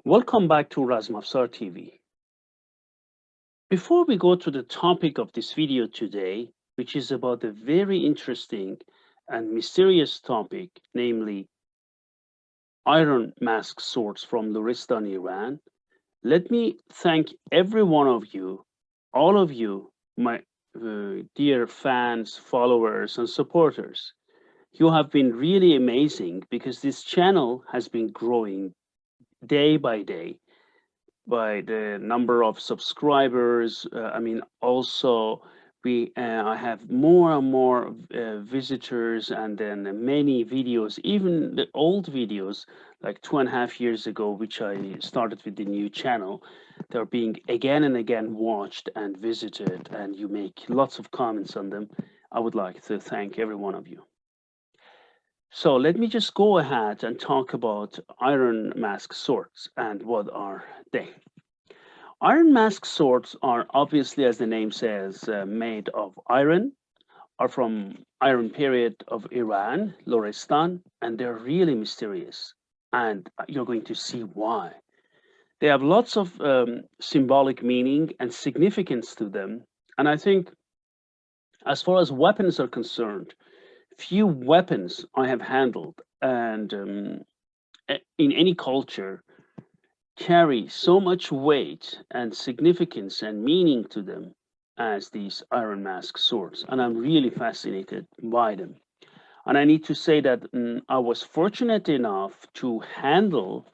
Welcome back to Razmafsar TV. Before we go to the topic of this video today, which is about a very interesting and mysterious topic, namely iron mask swords from Luristan, Iran, let me thank every one of you, all of you, my dear fans, followers, and supporters. You have been really amazing because this channel has been growing day by day by the number of subscribers. Also I have more and more visitors, and then many videos, even the old videos like 2.5 years ago, which I started with the new channel. They're being again and again watched and visited, and you make lots of comments on them. I would like to thank every one of you. So let me just go ahead and talk about iron mask swords and what are they. Iron mask swords are obviously, as the name says, made of iron, are from Iron Period of Iran, Luristan, and they're really mysterious. And you're going to see why. They have lots of symbolic meaning and significance to them. And I think, as far as weapons are concerned, few weapons I have handled and in any culture carry so much weight and significance and meaning to them as these iron mask swords, and I'm really fascinated by them. And I need to say that I was fortunate enough to handle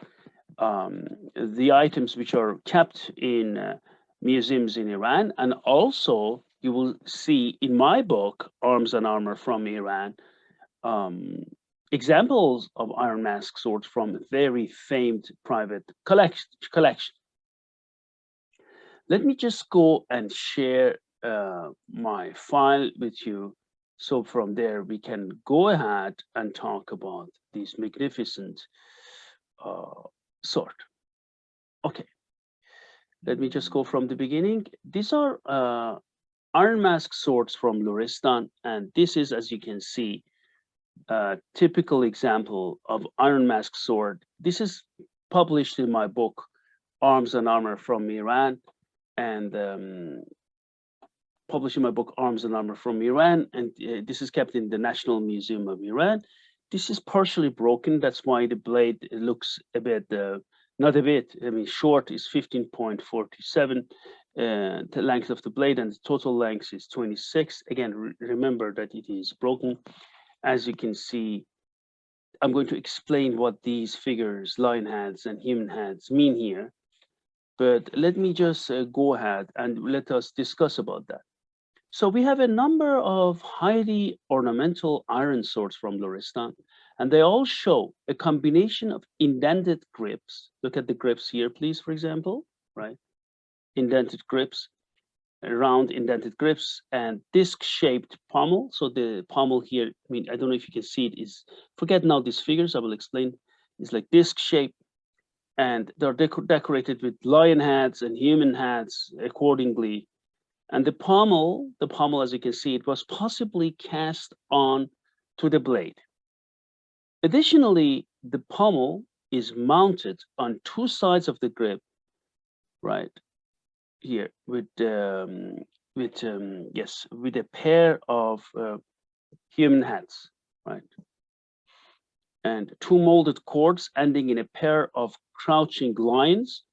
the items which are kept in museums in Iran, and also you will see in my book, Arms and Armor from Iran, um, examples of iron mask swords from very famed private collection. Let me just go and share my file with you. So from there, we can go ahead and talk about these magnificent uh, sword. Okay, let me just go from the beginning. These are iron mask swords from Luristan, and this is, as you can see, typical example of iron mask sword. This is published in my book, Arms and Armor from Iran, and published in my book, Arms and Armor from Iran. And this is kept in the National Museum of Iran. This is partially broken. That's why the blade looks a bit, not a bit, I mean, short is 15.47. The length of the blade, and the total length is 26. Again, remember that it is broken. As you can see, I'm going to explain what these figures, lion heads and human heads, mean here. But let me just go ahead and let us discuss about that. So we have a number of highly ornamental iron swords from Luristan, and they all show a combination of indented grips. Look at the grips here, please, for example, right? Indented grips, round indented grips, and disc-shaped pommel. So the pommel here, I mean, I don't know if you can see it, is, forget now these figures, I will explain. It's like disc-shaped, and they're decorated with lion heads and human heads accordingly. And the pommel, as you can see, it was possibly cast on to the blade. Additionally, the pommel is mounted on two sides of the grip, right? Here with a pair of human heads, right? And two molded cords ending in a pair of crouching lions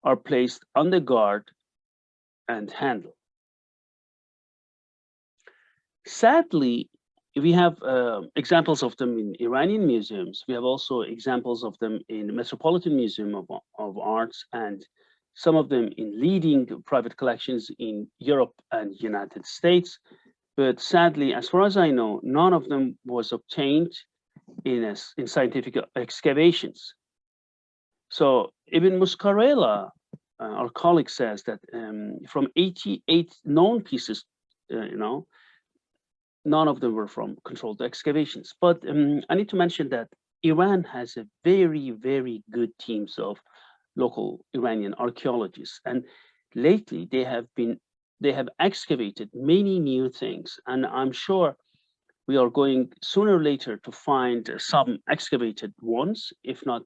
are placed on the guard and handle. Sadly, we have examples of them in Iranian museums. We have also examples of them in the Metropolitan Museum of Arts, and some of them in leading private collections in Europe and United States. But sadly, as far as I know, none of them was obtained in scientific excavations. So Ibn Muscarella, our colleague, says that from 88 known pieces, none of them were from controlled excavations. But I need to mention that Iran has a very, very good teams of local Iranian archaeologists, and lately they have excavated many new things, and I'm sure we are going sooner or later to find some excavated ones. If not,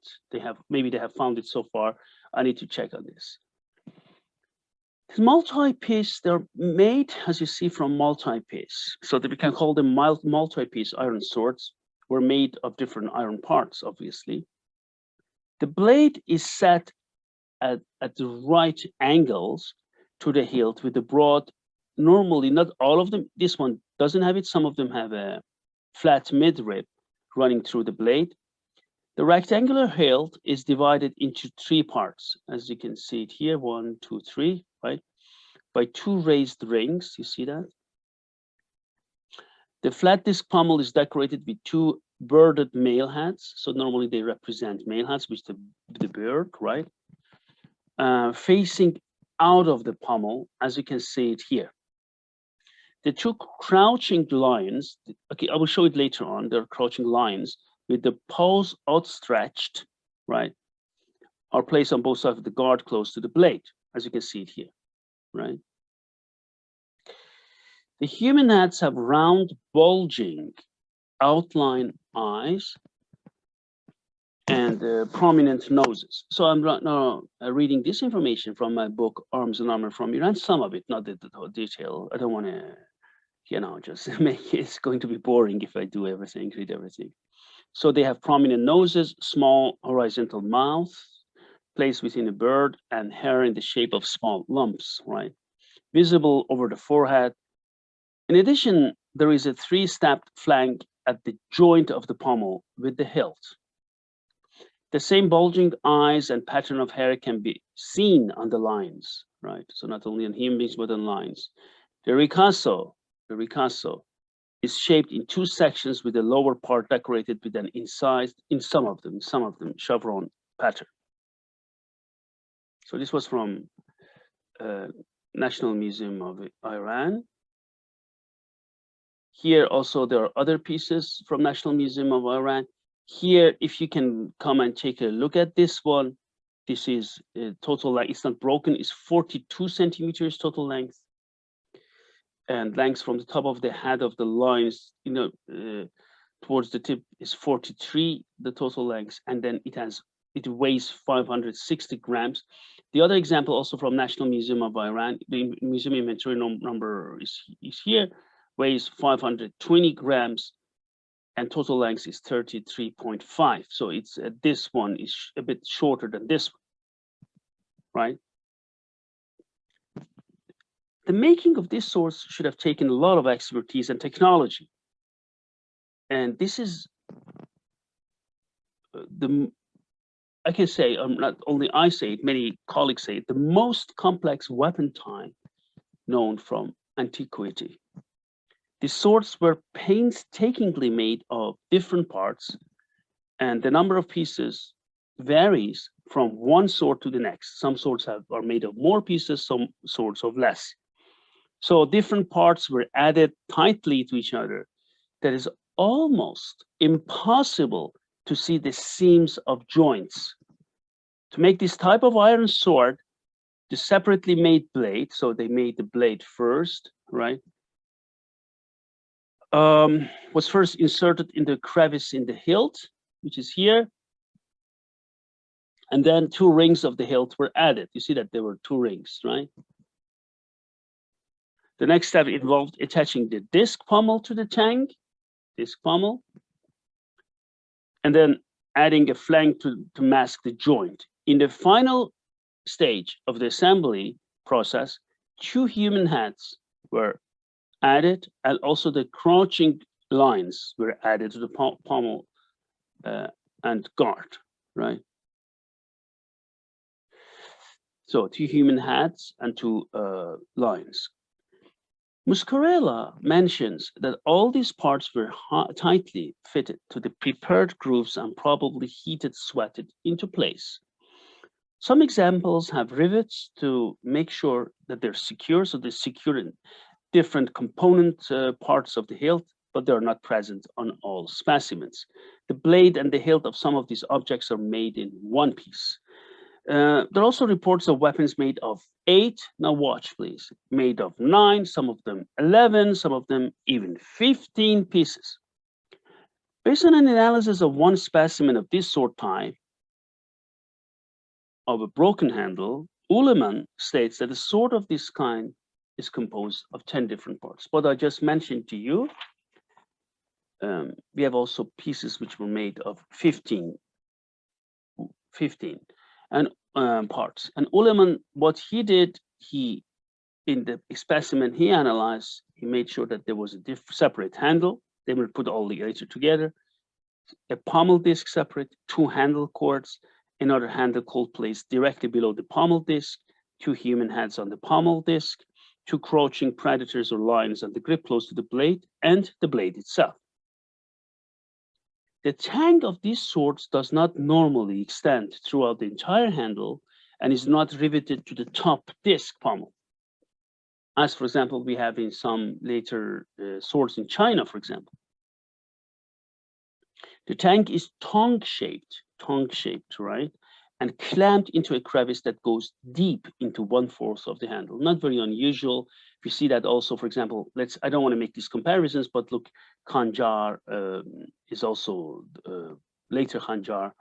maybe they have found it so far. I need to check on this. Multi-piece, they're made, as you see, from multi-piece. So that we can call them multi-piece iron swords. Were made of different iron parts, obviously. The blade is set at the right angles to the hilt with the broad, normally not all of them, this one doesn't have it, some of them have a flat midrib running through the blade. The rectangular hilt is divided into 3 parts, as you can see it here, 1, 2, 3, right? By 2 raised rings, you see that? The flat disc pommel is decorated with 2 birded male hats. So normally they represent male hats, which the bird, right? Facing out of the pommel, as you can see it here. The 2 crouching lions, okay, I will show it later on, they're crouching lions with the paws outstretched, right, are placed on both sides of the guard close to the blade, as you can see it here, right? The human hats have round, bulging outline eyes and prominent noses. So I'm right now reading this information from my book, Arms and Armor from Iran, some of it, not the whole detail. I don't want to, just make it's going to be boring if I do everything, read everything. So they have prominent noses, small horizontal mouth, placed within a bird, and hair in the shape of small lumps, right? Visible over the forehead. In addition, there is a 3-stepped flank at the joint of the pommel with the hilt. The same bulging eyes and pattern of hair can be seen on the lions, right? So not only on human beings, but on lions. The Ricasso is shaped in 2 sections with the lower part decorated with an incised, in some of them, chevron pattern. So this was from National Museum of Iran. Here also there are other pieces from National Museum of Iran. Here, if you can come and take a look at this one, this is total length, it's not broken, it's 42 centimeters total length. And length from the top of the head of the lions, towards the tip is 43, the total length, and then it weighs 560 grams. The other example also from National Museum of Iran, the museum inventory number is here, weighs 520 grams, and total length is 33.5. So it's this one is a bit shorter than this one, right? The making of this swords should have taken a lot of expertise and technology. And this is I can say, not only I say it, many colleagues say it, the most complex weapon type known from antiquity. The swords were painstakingly made of different parts, and the number of pieces varies from one sword to the next. Some swords are made of more pieces, some swords of less. So different parts were added tightly to each other. That is almost impossible to see the seams of joints. To make this type of iron sword, the separately made blade, so they made the blade first, right? Was first inserted in the crevice in the hilt, which is here. And then 2 rings of the hilt were added. You see that there were 2 rings, right? The next step involved attaching the disc pommel to the tang, disc pommel, and then adding a flank to mask the joint. In the final stage of the assembly process, 2 human heads were added, and also the crouching lines were added to the pommel and guard, right? So 2 human heads and 2 lines. Muscarella mentions that all these parts were tightly fitted to the prepared grooves and probably heated, sweated into place. Some examples have rivets to make sure that they're secure, so they're secure in different component parts of the hilt, but they're not present on all specimens. The blade and the hilt of some of these objects are made in one piece. There are also reports of weapons made of 8, now watch please, made of 9, some of them 11, some of them even 15 pieces. Based on an analysis of one specimen of this sword type, of a broken handle, Uleman states that a sword of this kind is composed of 10 different parts. But I just mentioned to you, we have also pieces which were made of 15 and parts. And Uleman, what he did, he in the specimen he analyzed, he made sure that there was a separate handle. They will put all the later together. A pommel disc separate, 2 handle cords, another handle cord placed directly below the pommel disc, 2 human heads on the pommel disc, 2 crouching predators or lions on the grip close to the blade, and the blade itself. The tang of these swords does not normally extend throughout the entire handle and is not riveted to the top disc pommel. As, for example, we have in some later swords in China, for example. The tang is tongue-shaped, right? And clamped into a crevice that goes deep into 1/4 of the handle. Not very unusual. We see that also, for example, I don't want to make these comparisons, but look, Qajar is also, later Qajar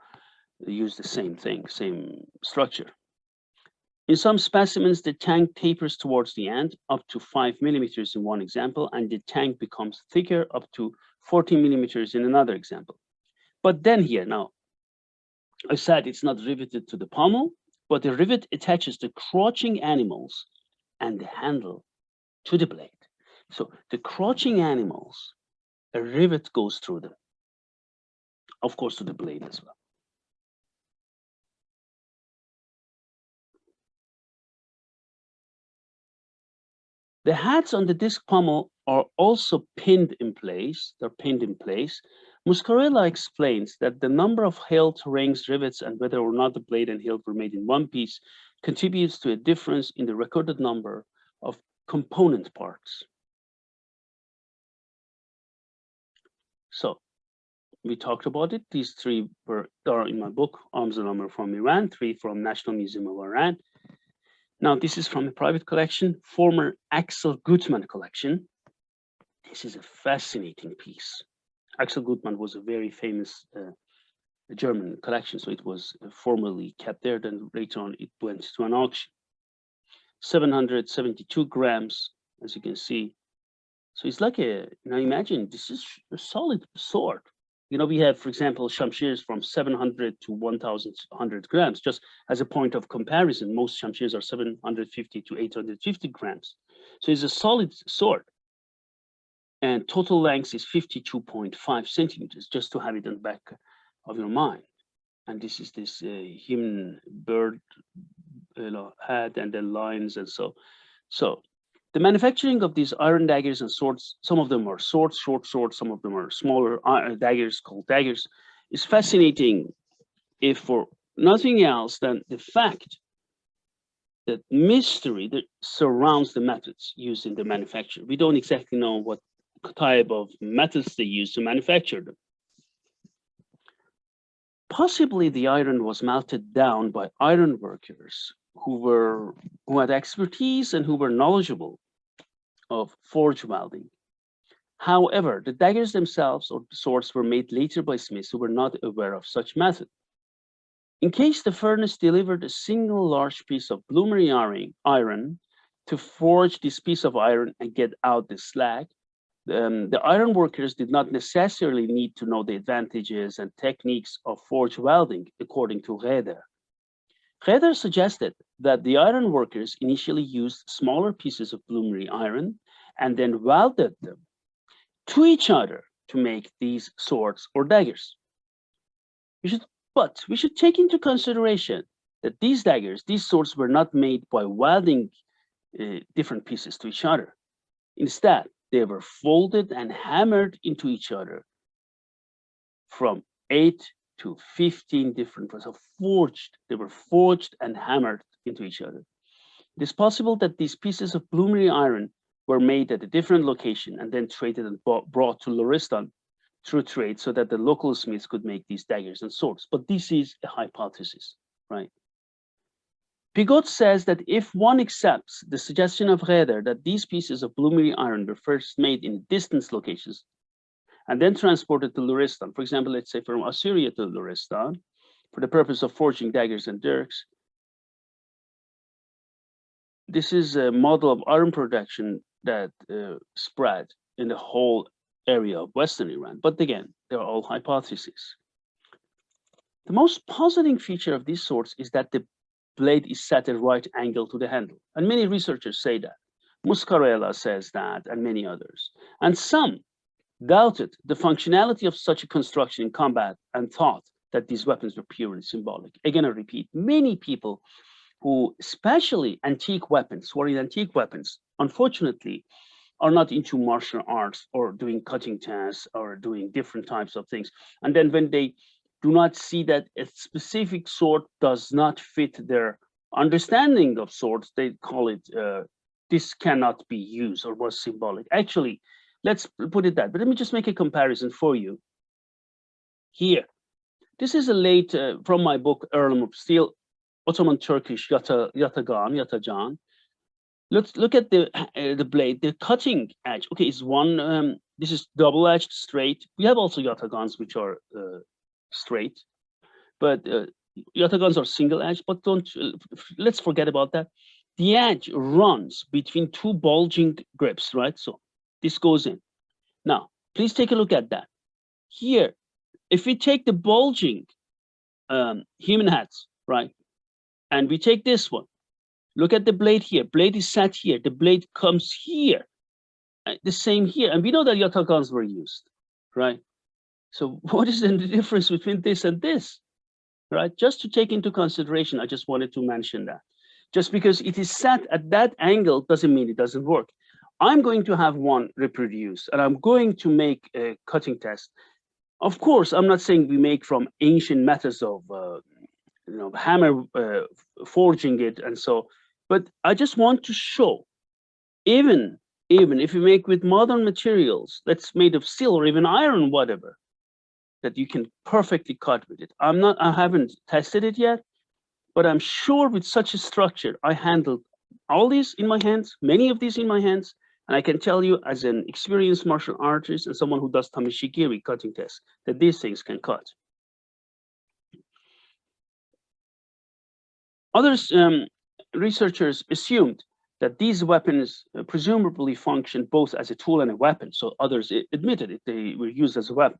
use the same thing, same structure. In some specimens, the tang tapers towards the end, up to 5 millimeters in one example, and the tang becomes thicker, up to 14 millimeters in another example. But then here, now, I said it's not riveted to the pommel, but the rivet attaches the crouching animals and the handle to the blade. So the crouching animals, a rivet goes through them, of course, to the blade as well. The heads on the disc pommel are also pinned in place. They're pinned in place. Muscarella explains that the number of hilt, rings, rivets, and whether or not the blade and hilt were made in one piece contributes to a difference in the recorded number of component parts. So we talked about it. These 3 are in my book, Arms and Armor from Iran, 3 from National Museum of Iran. Now, this is from a private collection, former Axel Gutmann collection. This is a fascinating piece. Axel Gutmann was a very famous German collection, so it was formerly kept there. Then later on, it went to an auction. 772 grams, as you can see. So it's like now imagine, this is a solid sword. We have, for example, shamshirs from 700 to 1,100 grams. Just as a point of comparison, most shamshirs are 750 to 850 grams. So it's a solid sword. And total length is 52.5 centimeters, just to have it in the back of your mind. And this is this human bird head, and then lines, and so. So the manufacturing of these iron daggers and swords, some of them are short swords, some of them are smaller daggers called daggers, is fascinating if for nothing else than the fact that mystery that surrounds the methods used in the manufacture. We don't exactly know what type of methods they use to manufacture them. Possibly the iron was melted down by iron workers who had expertise and who were knowledgeable of forge welding. However, the daggers themselves or swords were made later by smiths who were not aware of such method. In case the furnace delivered a single large piece of bloomery iron to forge this piece of iron and get out the slag, the iron workers did not necessarily need to know the advantages and techniques of forge welding, according to Reder. Reder suggested that the iron workers initially used smaller pieces of bloomery iron and then welded them to each other to make these swords or daggers. But we should take into consideration that these daggers, these swords, were not made by welding different pieces to each other. Instead, they were folded and hammered into each other from 8 to 15 different parts. So they were forged and hammered into each other. It is possible that these pieces of bloomery iron were made at a different location and then traded and brought to Luristan through trade so that the local smiths could make these daggers and swords. But this is a hypothesis, right? Pigot says that if one accepts the suggestion of Heder that these pieces of blue iron were first made in distant locations and then transported to Luristan, for example, let's say from Assyria to Luristan, for the purpose of forging daggers and dirks, this is a model of iron production that spread in the whole area of Western Iran. But again, they're all hypotheses. The most puzzling feature of these swords is that the blade is set at a right angle to the handle. And many researchers say that. Muscarella says that, and many others. And some doubted the functionality of such a construction in combat and thought that these weapons were purely symbolic. Again, I repeat, many people who, especially antique weapons, who are in antique weapons, unfortunately, are not into martial arts or doing cutting tests or doing different types of things. And then when they do not see that a specific sword does not fit their understanding of swords, they call it, this cannot be used or was symbolic. Actually, let's put it that, but let me just make a comparison for you. Here, this is a late, from my book, Heirloom of Steel, Ottoman Turkish Yatagan. Let's look at the blade, the cutting edge. Okay, is one, this is double-edged straight. We have also Yatagans which are straight, but Yatagans are single-edged, but let's forget about that. The edge runs between two bulging grips, right? So this goes in. Now, please take a look at that. Here, if we take the bulging human heads, right? And we take this one, look at the blade here. Blade is set here. The blade comes here. The same here. And we know that yatagans were used, right? So what is the difference between this and this, right? Just to take into consideration, I just wanted to mention that. Just because it is set at that angle doesn't mean it doesn't work. I'm going to have one reproduced, and I'm going to make a cutting test. Of course, I'm not saying we make from ancient methods of hammer forging it and so, but I just want to show, even if you make with modern materials that's made of steel or even iron, whatever, that you can perfectly cut with it. I haven't tested it yet, but I'm sure with such a structure, I handled all these in my hands, many of these in my hands, and I can tell you as an experienced martial artist and someone who does tameshigiri cutting tests, that these things can cut. Others, researchers assumed that these weapons presumably functioned both as a tool and a weapon. So others admitted it, they were used as a weapon.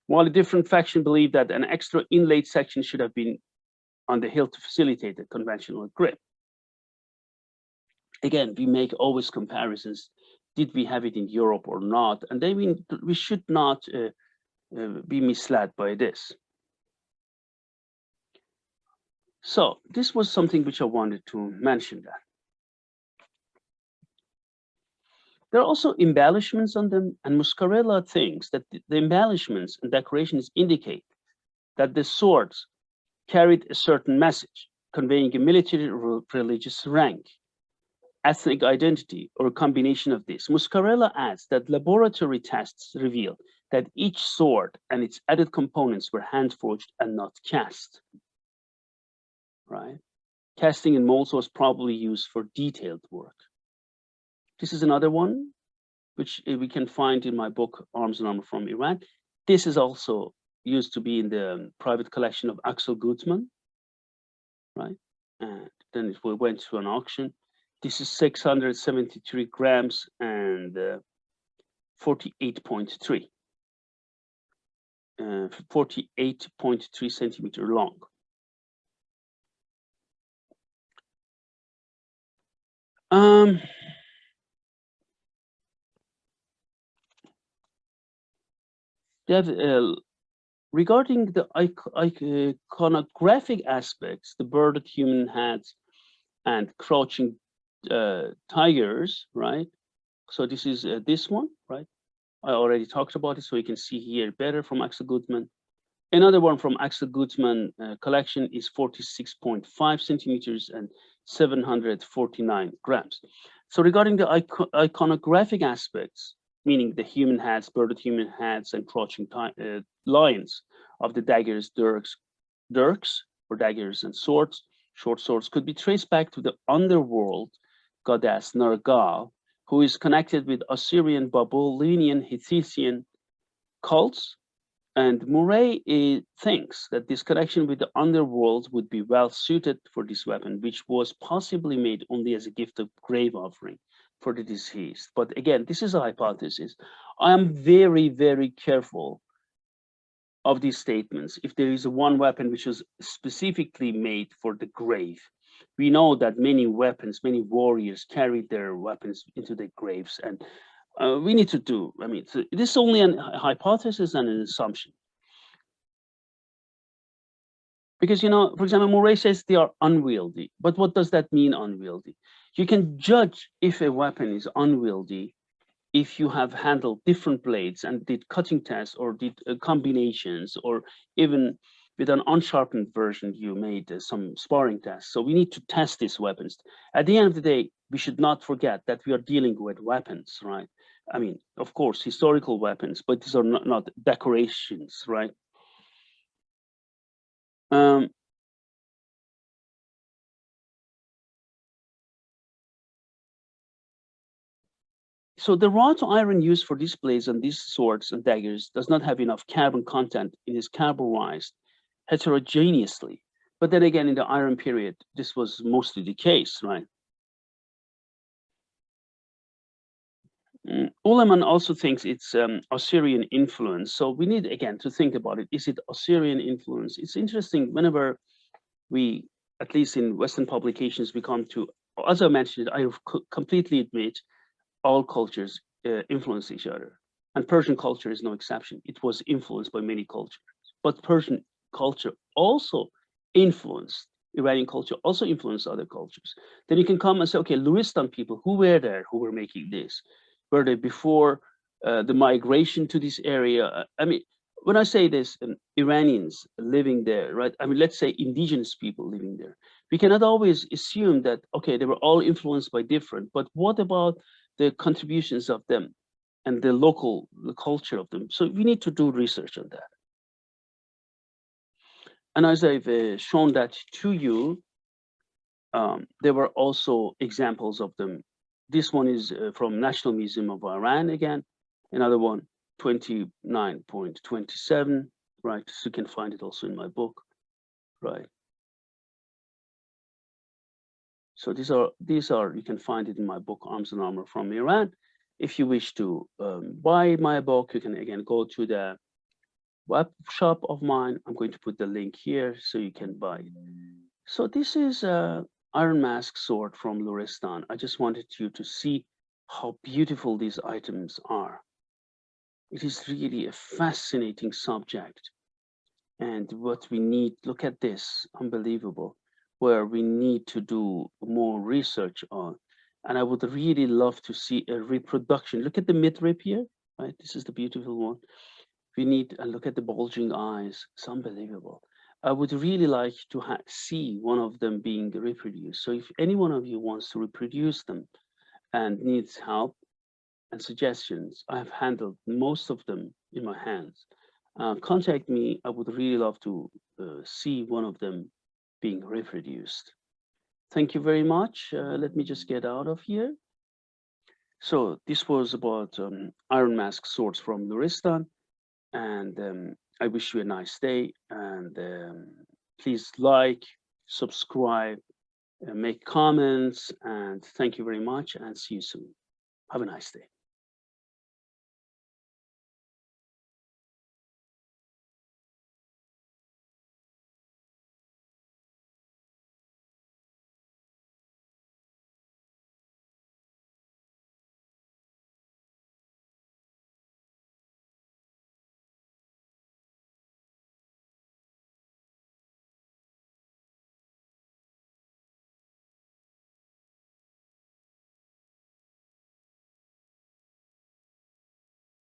While a different faction believed that an extra inlaid section should have been on the hilt to facilitate the conventional grip. Again, we make always comparisons. Did we have it in Europe or not? And then we should not be misled by this. So this was something which I wanted to mention that. There are also embellishments on them, and Muscarella thinks that the embellishments and decorations indicate that the swords carried a certain message, conveying a military or religious rank, ethnic identity, or a combination of this. Muscarella adds that laboratory tests reveal that each sword and its added components were hand-forged and not cast. Right? Casting in molds was probably used for detailed work. This is another one, which we can find in my book, Arms and Armor from Iran. This is also used to be in the private collection of Axel Gutmann, right? And then it went to an auction. This is 673 grams and 48.3. 48.3 centimeter long. Regarding the iconographic aspects, the birded human heads and crouching tigers, right? So this is this one, right? I already talked about it, so you can see here better from Axel Gutmann. Another one from Axel Gutmann collection is 46.5 centimeters and 749 grams. So regarding the iconographic aspects, meaning the human heads, birded human heads, and crouching lions of the daggers, dirks, or daggers and swords, short swords, could be traced back to the underworld goddess Nergal, who is connected with Assyrian, Babylonian, Hittitian cults. And Murray thinks that this connection with the underworld would be well suited for this weapon, which was possibly made only as a gift of grave offering for the deceased. But again, this is a hypothesis. I am very, very careful of these statements. If there is one weapon which was specifically made for the grave, we know that many weapons, many warriors carried their weapons into the graves, and we need to do, I mean, this is only a hypothesis and an assumption. Because, you know, for example, Murray says they are unwieldy, but what does that mean, unwieldy? You can judge if a weapon is unwieldy if you have handled different blades and did cutting tests or did combinations, or even with an unsharpened version, you made some sparring tests. So we need to test these weapons. At the end of the day, we should not forget that we are dealing with weapons, right? I mean, of course, historical weapons, but these are not decorations, right? So the wrought iron used for these blades and these swords and daggers does not have enough carbon content. It is carbonized heterogeneously. But then again, in the Iron Period, this was mostly the case, right? Uleman also thinks it's Assyrian influence. So we need, again, to think about it. Is it Assyrian influence? It's interesting whenever we, at least in Western publications, we come to, as I mentioned, I completely admit all cultures influence each other. And Persian culture is no exception. It was influenced by many cultures. But Persian culture also influenced, Iranian culture also influenced other cultures. Then you can come and say, okay, Luristan people, who were there who were making this? Were they before the migration to this area? I mean, when I say this, Iranians living there, right? I mean, let's say indigenous people living there. We cannot always assume that, okay, they were all influenced by different, but what about the contributions of them and the local culture of them? So we need to do research on that. And as I've shown that to you, there were also examples of them. This one is from National Museum of Iran again. Another one, 29.27, right? So you can find it also in my book, right? So these are, you can find it in my book, Arms and Armor from Iran. If you wish to buy my book, you can again go to the web shop of mine. I'm going to put the link here so you can buy it. So this is a Iron Mask sword from Luristan. I just wanted you to see how beautiful these items are. It is really a fascinating subject. And what we need, look at this, unbelievable, where we need to do more research on. And I would really love to see a reproduction. Look at the midrib here, right? This is the beautiful one. We need, and look at the bulging eyes. It's unbelievable. I would really like to see one of them being reproduced. So if any one of you wants to reproduce them and needs help and suggestions, I have handled most of them in my hands. Contact me. I would really love to see one of them being reproduced. Thank you very much. Let me just get out of here. So this was about Iron Mask swords from Luristan. And I wish you a nice day. And please like, subscribe, make comments. And thank you very much. And see you soon. Have a nice day.